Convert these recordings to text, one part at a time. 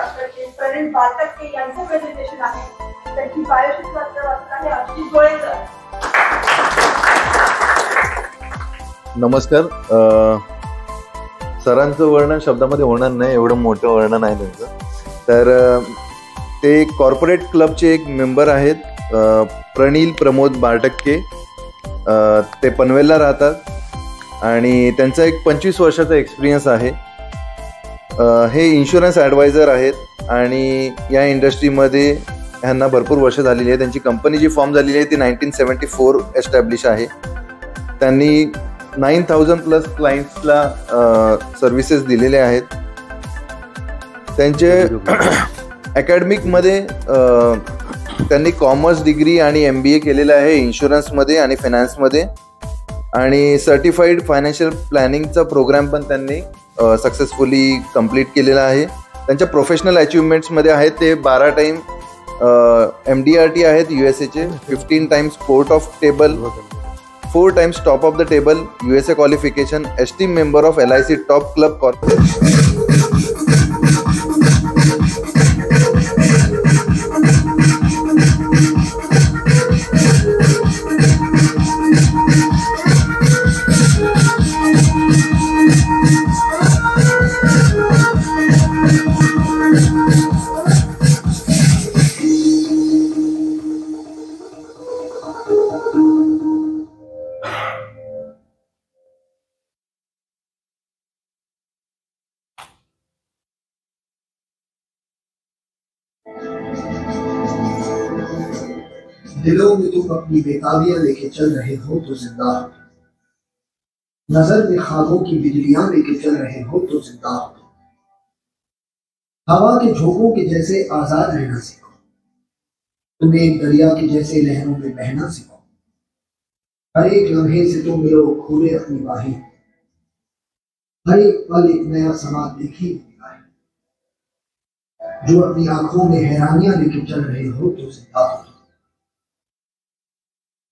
Doctor Pravin Bartakke यांचं presentation आहे. त्यांची बायोशिक वाचत आहे अक्षित गोळेकर. नमस्कार. सरांचं वर्णन शब्दामध्ये होणार नाही, एवढं मोठं वर्णन आहे त्यांचं. तर ते कॉर्पोरेट क्लबचे एक मेंबर आहेत, प्रणील प्रमोद बारटक्के. ते पनवेलला राहतात आणि त्यांचा एक 25 वर्षाचा एक्सपिरियन्स आहे. हे इन्शुरन्स ॲडवायझर आहेत आणि या इंडस्ट्रीमध्ये ह्यांना भरपूर वर्ष झालेली आहे. त्यांची कंपनी जी फॉर्म झालेली आहे ती 1974 एस्टॅब्लिश आहे. त्यांनी 9,000+ क्लायंट्सला सर्व्हिसेस दिलेले आहेत. त्यांचे अकॅडमिकमध्ये त्यांनी कॉमर्स डिग्री आणि MBA केलेलं आहे इन्शुरन्समध्ये आणि फायनान्समध्ये, आणि सर्टिफाईड फायनान्शियल प्लॅनिंगचा प्रोग्राम पण त्यांनी सक्सेसफुली कंप्लीट केलेला आहे. त्यांच्या प्रोफेशनल अचिव्हमेंट्समध्ये आहेत ते 12 टाइम MDRT आहेत USAचे, 15 times court of table, 4 times top of the table USA qualification, esteem member of LIC top club corporate. दिलों में तुम अपनी बेताबियां लेके चल रहे हो तो जिंदा हो, नजर में ख्वाबों की बिजलियां लेके चल रहे हो तो जिंदा हो. हवा के झोंकों के जैसे आजाद रहना सीखो, तुम्हें एक दरिया के जैसे लहरों में बहना सीखो. हर एक लम्हे से तुम मिलो खोले अपनी बाहें, हर एक पल एक नया समा देखी. जो अपनी आंखों में हैरानियां लेके चल रहे हो तो जिंदा हो,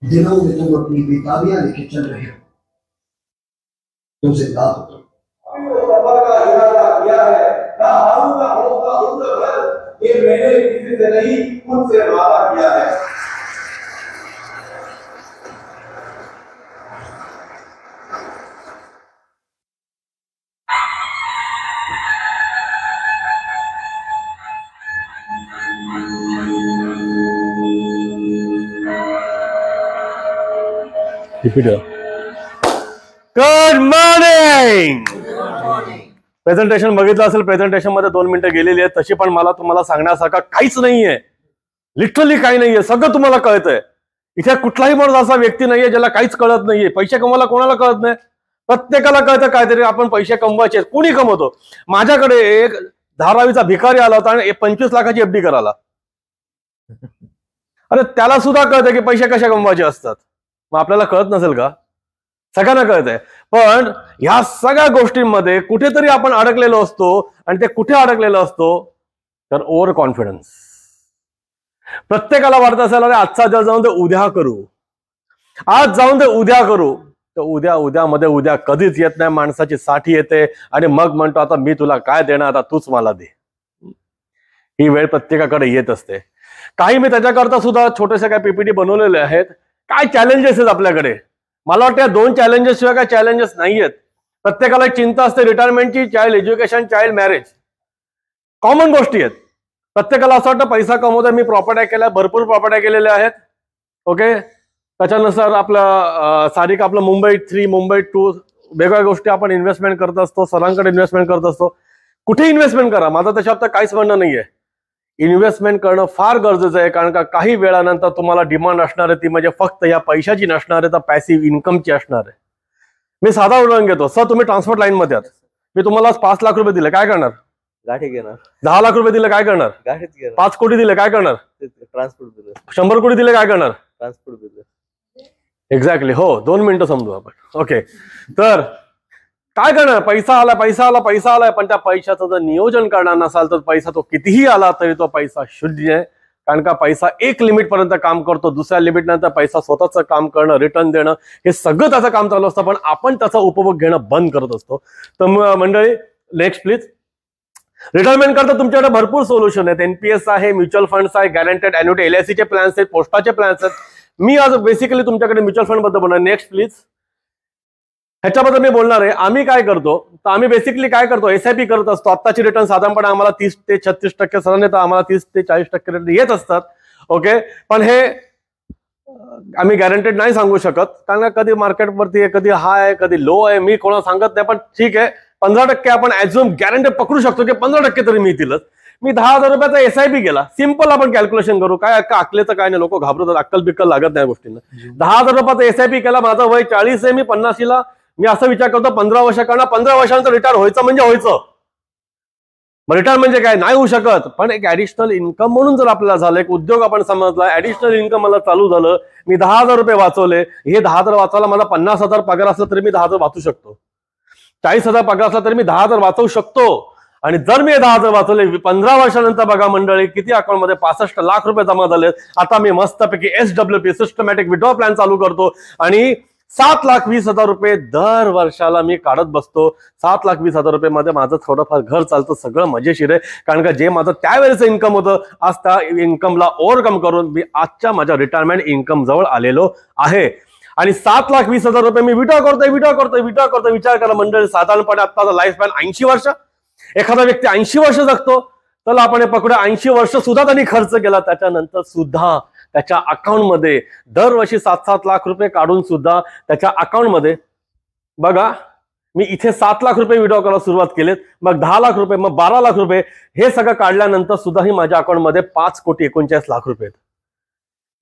दिलों में तुम अपनी बेताबियां लेके चल रहे हो तो जिंदा हो. सफर का इरादा किया है, ना हारूंगा होगा उम्र ये मैंने किसी से नहीं खुद से वादा किया है. Good morning. प्रेझेंटेशन बघितलं असेल, प्रेझेंटेशन मध्ये 2 मिनिटं गेलेली आहेत. तशी पण मला तुम्हाला सांगण्यासारखं काहीच नाहीये, लिटरली काही नाहीये. सगळं तुम्हाला कळतंय. इथे कुठलाही माणूस असा व्यक्ती नाहीये ज्याला काहीच कळत नाहीये. पैसे कमवायला कोणाला कळत नाही? प्रत्येकाला कळतं काहीतरी आपण पैसे कमवायचे. कोणी कमवतो? माझ्याकडे एक धारावीचा भिकारी आला होता आणि 25 लाखाची FD करायला. अरे त्याला सुद्धा कळतं की पैसे कशा कमवायचे असतात. मग आपल्याला कळत नसेल का? सगळ्यांना कळतंय. पण ह्या सगळ्या गोष्टींमध्ये कुठेतरी आपण अडकलेलो असतो. आणि ते कुठे अडकलेलो असतो? तर ओव्हर कॉन्फिडन्स. प्रत्येकाला वाटत असेल अरे आजचा दिवस जाऊन ते उद्या करू, आज जाऊन ते उद्या करू. तर उद्यामध्ये उद्या कधीच येत नाही. माणसाची साठी येते आणि मग म्हणतो आता मी तुला काय देणार, आता तूच मला दे. ही वेळ प्रत्येकाकडे येत असते. काही मी त्याच्याकरता सुद्धा छोटेसे काय PPT बनवलेले आहेत. काय चॅलेंजेस आहेत आपल्याकडे? मला वाटतं 2 चॅलेंजेस शिवाय काय चॅलेंजेस नाहीयेत. प्रत्येकाला एक चिंता असते रिटायरमेंटची, child education, child marriage. Common गोष्टी आहेत. प्रत्येकाला असं वाटतं पैसा कमवतोय मी, प्रॉपर्ट्या केल्या, भरपूर प्रॉपर्ट्या केलेल्या आहेत. ओके, त्याच्यानुसार आपलं सारिक आपलं मुंबई 3, मुंबई 2 वेगवेगळ्या गोष्टी आपण इन्व्हेस्टमेंट करत असतो. सरांकडे इन्व्हेस्टमेंट करत असतो. कुठे इन्व्हेस्टमेंट करा, माझं त्याच्यात काहीच म्हणणं नाहीये. इन्व्हेस्टमेंट करणं फार गरजेचं आहे, कारण का काही वेळानंतर तुम्हाला डिमांड असणार आहे ती म्हणजे फक्त या पैशाची नसणार आहे, तर पॅसिव्ह इन्कमची असणार आहे. मी साधा उदाहरण घेतो. सर तुम्ही ट्रान्सपोर्ट लाईन मध्ये आहात, मी तुम्हाला 5 लाख रुपये दिले, काय करणार? गाठी घेणार. 10 लाख रुपये दिले, काय करणार? गाठीच घेणार. 5 कोटी दिले, काय करणार? ट्रान्सपोर्ट दिलं. 100 कोटी दिले, काय करणार? ट्रान्सपोर्ट दिलं. एक्झॅक्टली. हो, 2 मिनिटं समजू आपण. ओके, तर काय करणार? पैसा आला, पैसा आला, पैसा आलाय, पण त्या पैशाचं जर नियोजन करणार नसाल तर पैसा तो कितीही आला तरी तो पैसा शून्य आहे. कारण का पैसा एक लिमिट पर्यंत काम करतो, दुसऱ्या लिमिट नंतर पैसा स्वतःचं काम करणं, रिटर्न देणं, हे सगळं त्याचं काम चालू असतं, पण आपण त्याचा उपभोग घेणं बंद करत असतो. तर मंडळी नेक्स्ट प्लीज. रिटायरमेंट करता तुमच्याकडे भरपूर सोल्युशन आहेत. एनपीएस आहे, म्युच्युअल फंड्स आहे, गॅरंटेड अॅन्युटी, एलआयसीचे प्लॅन्स आहेत, पोस्टाचे प्लॅन्स आहेत. मी आज बेसिकली तुमच्याकडे म्युच्युअल फंड बद्दल बोलणार. Next please. ह्याच्याबद्दल मी बोलणार आहे. आम्ही काय करतो तर आम्ही बेसिकली काय करतो, एसआयपी करत असतो. आत्ताची रिटर्न साधारणपणे आम्हाला 30 ते 36% साधारण आम्हाला 30 ते 40% रिटर्न येत असतात. ओके, पण हे आम्ही गॅरंटेड नाही सांगू शकत, कारण कधी मार्केटवरती आहे, कधी हाय आहे, कधी लो आहे. मी कोणाला सांगत नाही, पण ठीक आहे 15% आपण ऍझ्युम गॅरंटेड पकडू शकतो की 15% तरी मिळतीलच. मी 10,000 रुपयाचा एसआयपी केला. सिंपल आपण कॅल्क्युलेशन करू. काय अक्कलेचं काय नाही, लोक घाबरतात, अक्कल बिक्कल लागत नाही गोष्टींना. 10,000 रुपयाचा एसआयपी केला. माझं वय 40 आहे, मी 50ला. मी असं विचार करतो 15 वर्ष करणार, 15 वर्षानंतर रिटायर व्हायचं म्हणजे व्हायचं. रिटायर म्हणजे काय नाही होऊ शकत, पण एक ऍडिशनल इन्कम म्हणून जर आपल्याला झालं, एक उद्योग आपण समजला, ऍडिशनल इन्कम मला चालू झालं, मी 10,000 रुपये वाचवले. हे 10,000 वाचवायला मला 50,000 पगार असला तरी मी 10,000 वाचू शकतो. 40,000 पगार असला तरी मी 10,000 वाचवू शकतो. आणि जर मी 10,000 वाचवले, 15 वर्षानंतर बघा मंडळी किती अकाउंटमध्ये 65 लाख रुपये जमा झाले. आता मी मस्तपैकी SWP सिस्टमॅटिक विड्रॉ प्लॅन चालू करतो आणि 7,20,000 रुपये दर वर्षाला मी काढत बसतो. 7,20,000 रुपये मध्ये माझं थोडंफार घर चालतं, सगळं मजेशीर आहे. कारण का जे माझं त्यावेळेचं इन्कम होतं, आज त्या इन्कमला ओव्हरकम करून मी आजच्या माझ्या रिटायरमेंट इन्कम जवळ आलेलो आहे. आणि 7,20,000 रुपये मी विड्रॉ करतोय. विचार करा मंडळी, साधारणपणे आता लाईफ स्पॅन 80 वर्ष. एखादा व्यक्ती 80 वर्ष जगतो, तर आपण हे पकडूया 80 वर्ष सुद्धा त्यांनी खर्च केला, त्याच्यानंतर सुद्धा त्याच्या अकाउंटमध्ये दरवर्षी 7-7 लाख रुपये काढून सुद्धा त्याच्या अकाउंटमध्ये बघा, मी इथे 7 लाख रुपये विड्रॉ करायला सुरुवात केलेत, मग 10 लाख रुपये, मग 12 लाख रुपये, हे सगळं काढल्यानंतर सुद्धा ही माझ्या अकाउंटमध्ये 5,39,00,000 रुपये आहेत.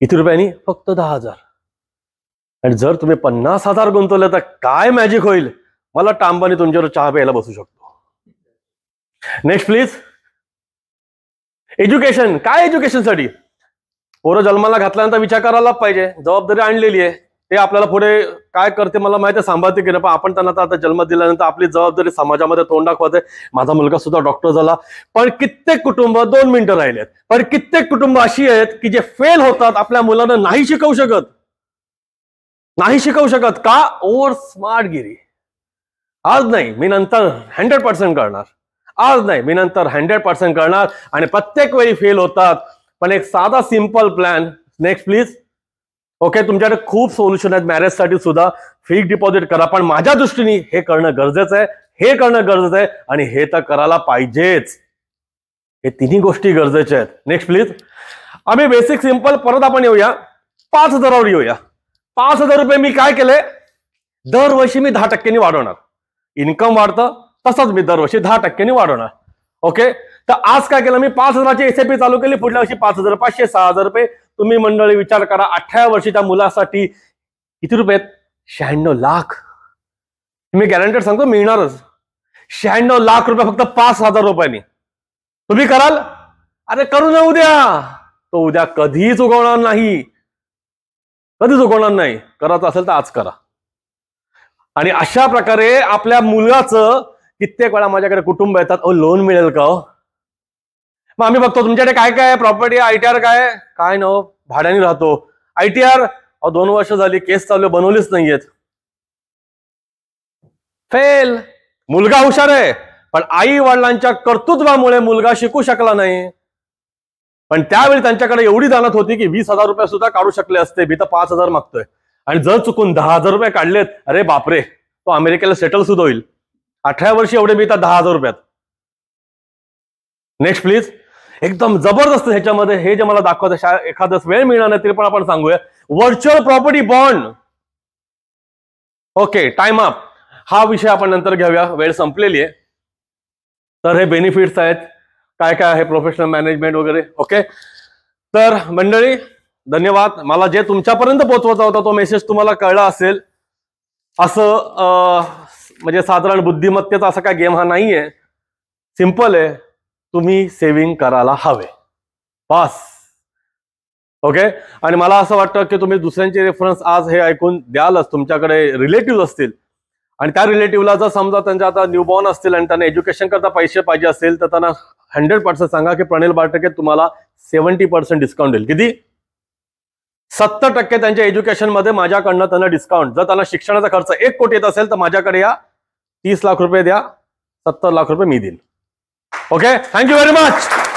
किती रुपयांनी? फक्त 10,000. आणि जर तुम्ही 50,000 गुंतवले तर काय मॅजिक होईल, मला टांबाने तुमच्यावर चहा प्यायला बसू शकतो. Next please. एज्युकेशन. काय एज्युकेशनसाठी? पोरं जन्माला घातल्यानंतर विचार करायला पाहिजे, जबाबदारी आणलेली आहे. ते आपल्याला पुढे काय करते मला माहिती आहे, सांभाळते की नाही, पण आपण त्यांना आता जन्म दिल्यानंतर आपली जबाबदारी समाजामध्ये तोंड दाखवते. माझा मुलगा सुद्धा डॉक्टर झाला, पण कित्येक कुटुंब 2 मिनिटं राहिलेत, पण कित्येक कुटुंब अशी आहेत की जे फेल होतात, आपल्या मुलांना नाही शिकवू शकत. का? ओव्हर स्मार्टगिरी. आज नाही मी नंतर 100% करणार, आज नाही मी नंतर 100% करणार, आणि प्रत्येक वेळी फेल होतात. पण एक साधा simple plan. Next please. Okay, तुमच्याकडे खूप सोल्युशन आहेत मॅरेजसाठी सुद्धा. फिक्स डिपॉझिट करा, पण माझ्या दृष्टीने हे करणं गरजेचं आहे, आणि हे तर करायला पाहिजेच. हे तिन्ही गोष्टी गरजेच्या आहेत. Next please. आम्ही बेसिक सिंपल परत आपण येऊया 5,000 वर येऊया. 5,000 रुपये मी काय केले, दरवर्षी मी 10% वाढवणार. इन्कम वाढतं तसंच मी दरवर्षी 10% वाढवणार. ओके, तर आज काय केलं मी, 5,000ची एसआयपी चालू केली. पुढल्या वर्षी 5,500, 6,000 रुपये. तुम्ही मंडळी विचार करा, 18 वर्षाच्या मुलासाठी किती रुपये आहेत? 96 लाख. मी गॅरंटेड सांगतो मिळणारच. 96 लाख रुपये फक्त 5,000 रुपयांनी. तुम्ही कराल? अरे करू ना उद्या. तो उद्या कधीच उगवणार नाही, करायचं असेल तर आज करा. आणि अशा प्रकारे आपल्या मुलाचं, कित्येक वेळा माझ्याकडे कुटुंब येतात, लोन मिळेल का? मग आम्ही बघतो तुमच्याकडे काय काय प्रॉपर्टी, आयटीआर काय न भाड्याने राहतो. आयटीआर 2 वर्ष झाली केस चालू, बनवलीच नाहीयेत. फेल. मुलगा हुशार आहे, पण आई वडिलांच्या कर्तृत्वामुळे मुलगा शिकू शकला नाही. पण त्यावेळी त्यांच्याकडे एवढी जाणत होती की 20,000 रुपये सुद्धा काढू शकले असते. मी तर 5,000 मागतोय, आणि जर चुकून 10,000 रुपये काढलेत, अरे बापरे, तो अमेरिकेला सेटल सुद्धा होईल. 18 वर्षी एवढे मिळतात 10,000 रुपयात. Next please. एकदम जबरदस्त ह्याच्यामध्ये हे जे मला दाखवत, एखाद्याच वेळ मिळणार नाही तरी पण आपण सांगूया, virtual property bond. Okay, time up. हा विषय आपण नंतर घेऊया, वेळ संपलेली आहे. तर हे बेनिफिट्स आहेत, काय काय आहे, प्रोफेशनल मॅनेजमेंट वगैरे. ओके, तर मंडळी धन्यवाद. मला जे तुमच्यापर्यंत पोहोचवायचा होता तो मेसेज तुम्हाला कळला असेल. असं म्हणजे साधारण बुद्धिमत्तेचा असा काय गेम हा नाहीये, सिंपल आहे. तुम्ही सेव्हिंग करायला हवे, बस. ओके, आणि मला असं वाटतं की तुम्ही दुसऱ्यांचे रेफरन्स आज हे ऐकून द्यालच. तुमच्याकडे रिलेटिव्ह असतील, आणि त्या रिलेटिव्हला जर समजा त्यांच्या आता न्यूबॉर्न असतील आणि त्यांना एज्युकेशन करता पैसे पाहिजे असतील, तर त्यांना 100% सांगा की प्रणिल बारटके तुम्हाला 70% डिस्काउंट देईल. किती? 70% त्यांच्या एज्युकेशन मध्ये माझ्याकडनं त्यांना डिस्काउंट. जर त्यांना शिक्षणाचा खर्च 1 कोटी येत असेल तर माझ्याकडे या, 30 लाख रुपये द्या, 70 लाख रुपये मी देईन. Okay, thank you very much.